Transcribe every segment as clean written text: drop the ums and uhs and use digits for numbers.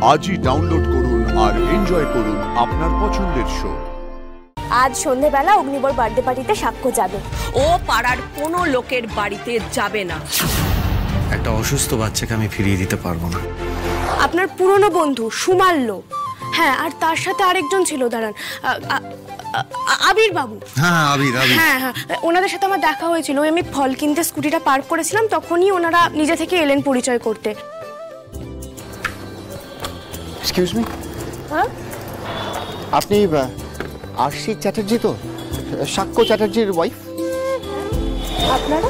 আজই ডাউনলোড করুন আর এনজয় করুন আপনার পছন্দের শো। আজ সন্ধ্যেবেলা অগ্নিবর বার্থডে পার্টিতে সাক্ষ্য যাবে। ও পাড়ার কোনো লোকের বাড়িতে যাবে না। একটা অসুস্থ বাচ্চাকে আমি ফিরিয়ে দিতে পারবো না। আপনার পুরনো বন্ধু সুমাল্য, হ্যাঁ, আর তার সাথে আরেকজন ছিল, দাঁড়ান, আবির বাবু। হ্যাঁ, আবির। হ্যাঁ, ওনাদের সাথে আমার দেখা হয়েছিল। আমি ফল কিনতে স্কুটিটা পার্ক করেছিলাম, তখনই ওনারা নিজে থেকে এলেন পরিচয় করতে। এক্সকিউজ মি, হ্যাঁ, আপনি আরশি চ্যাটার্জি তো, সাক্ষ্য চ্যাটার্জির ওয়াইফ? আপনারা?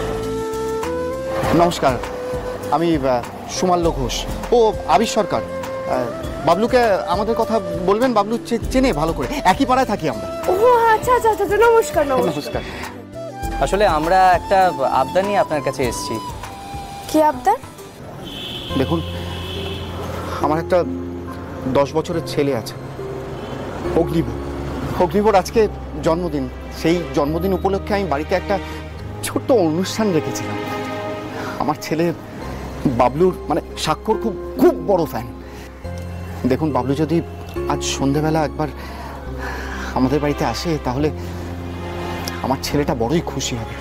নমস্কার, আমি সুমাল্য ঘোষ। ও আবির সরকার। বাবলুকে আমাদের কথা বলবেন, বাবলু চেনে ভালো করে, একই পাড়ায় থাকি আমরা। ও আচ্ছা আচ্ছা আচ্ছা, নমস্কার। নমস্কার। আসলে আমরা একটা আবদার নিয়ে আপনার কাছে এসেছি। কি আবদার? দেখুন, আমার একটা 10 বছরের ছেলে আছে, অগ্নিবর আজকে জন্মদিন। সেই জন্মদিন উপলক্ষে আমি বাড়িতে একটা ছোট্ট অনুষ্ঠান রেখেছিলাম। আমার ছেলে বাবলুর, মানে সাক্ষর খুব বড় ফ্যান। দেখুন, বাবলু যদি আজ সন্ধেবেলা একবার আমাদের বাড়িতে আসে, তাহলে আমার ছেলেটা বড়ই খুশি হবে।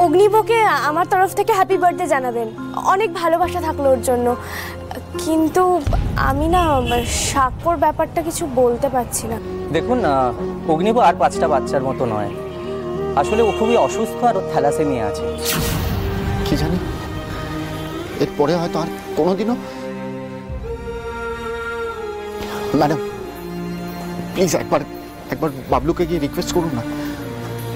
অগ্নিবকে আমার তরফ থেকে হ্যাপি বার্থডে জানাবেন। অনেক ভালোবাসা থাকলো ওর জন্য। কিন্তু আমি না সাক্ষর ব্যাপারটা কিছু বলতে পারছি না। দেখুন, অগ্নিব আর 5টা বাচ্চার মতো নয়। আসলে ও খুবই অসুস্থ আর থ্যালাসেমিয়া আছে। কি জানি, এরপরে হয়তো আর কোনোদিনও। ম্যাডাম, প্লিজ একবার বাবলুকে গিয়ে রিকোয়েস্ট করুন না,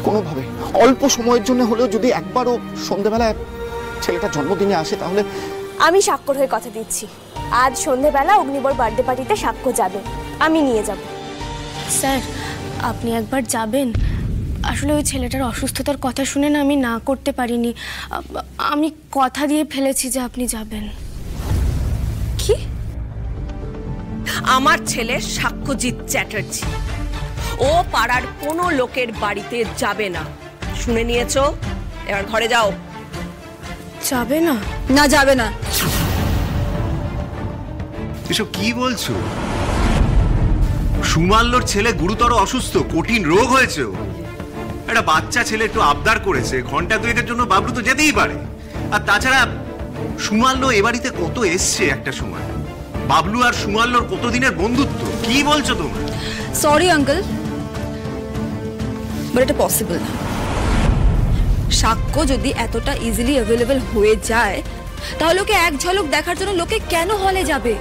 কোনোভাবে অল্প সময়ের জন্য হলেও যদি একবারও সন্ধ্যেবেলায় ছেলেটা জন্মদিনে আসে, তাহলে। আমি স্বাক্ষর হয়ে কথা দিচ্ছি, আজ সন্ধ্যেবেলা অগ্নিবর বার্থডে পার্টিতে সাক্ষ্য যাবে, আমি নিয়ে যাব। স্যার, আপনি একবার যাবেন? আসলে ওই ছেলেটার অসুস্থতার কথা শুনে না আমি না করতে পারিনি। আমি কথা দিয়ে ফেলেছি যে আপনি যাবেন। কি? আমার ছেলে সাক্ষ্যজিৎ চ্যাটার্জি, ও পাড়ার কোনো লোকের বাড়িতে যাবে না, শুনে নিয়েছো? এবার ঘরে যাও। যাবে না? না, যাবে না। এসব কি বলছো? সুমাল্যর ছেলে গুরুতর অসুস্থ, কঠিন রোগ হয়েছে। একটা বাচ্চা ছেলে একটু আবদার করেছে, ঘন্টা দুয়েকের জন্য বাবলু তো যেতেই পারে। আর তাছাড়া সুমাল্য এ বাড়িতে কত এসছে একটা সময়। বাবলু আর সুমাল্যর কতদিনের বন্ধুত্ব, কি বলছো তোমরা? সরি আঙ্কেল, বাট এটা পসিবল না। সাক্ষ্য যদি এতটা ইজিলি অ্যাভেলেবল হয়ে যায়, তাহলে ওকে এক ঝলক দেখার জন্য লোকে কেন হলে যাবে?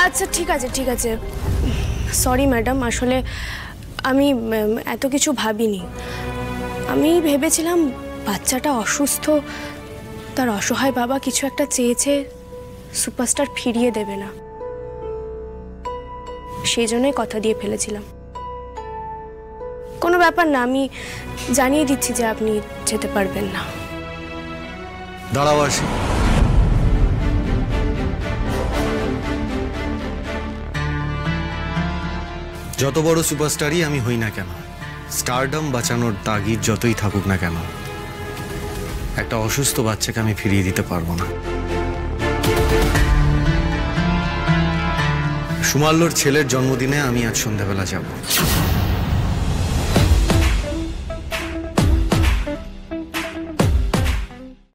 আচ্ছা ঠিক আছে, সরি ম্যাডাম, আসলে আমি এত কিছু ভাবিনি। আমি ভেবেছিলাম বাচ্চাটা অসুস্থ, তার অসহায় বাবা কিছু একটা চেয়েছে, সুপারস্টার ফিরিয়ে দেবে না, সেই জন্যই কথা দিয়ে ফেলেছিলাম। কোনো ব্যাপার না, আমি জানিয়ে দিচ্ছি যে আপনি যেতে পারবেন না। দাঁড়াও আসি। যত বড় সুপারস্টারই আমি হই না কেন, স্টারডম বাঁচানোর তাগিদ যতই থাকুক না কেন, একটা অসুস্থ বাচ্চাকে আমি ফিরিয়ে দিতে পারবো না। সুমাল্যর ছেলের জন্মদিনে আমি আজ সন্ধ্যাবেলা যাব।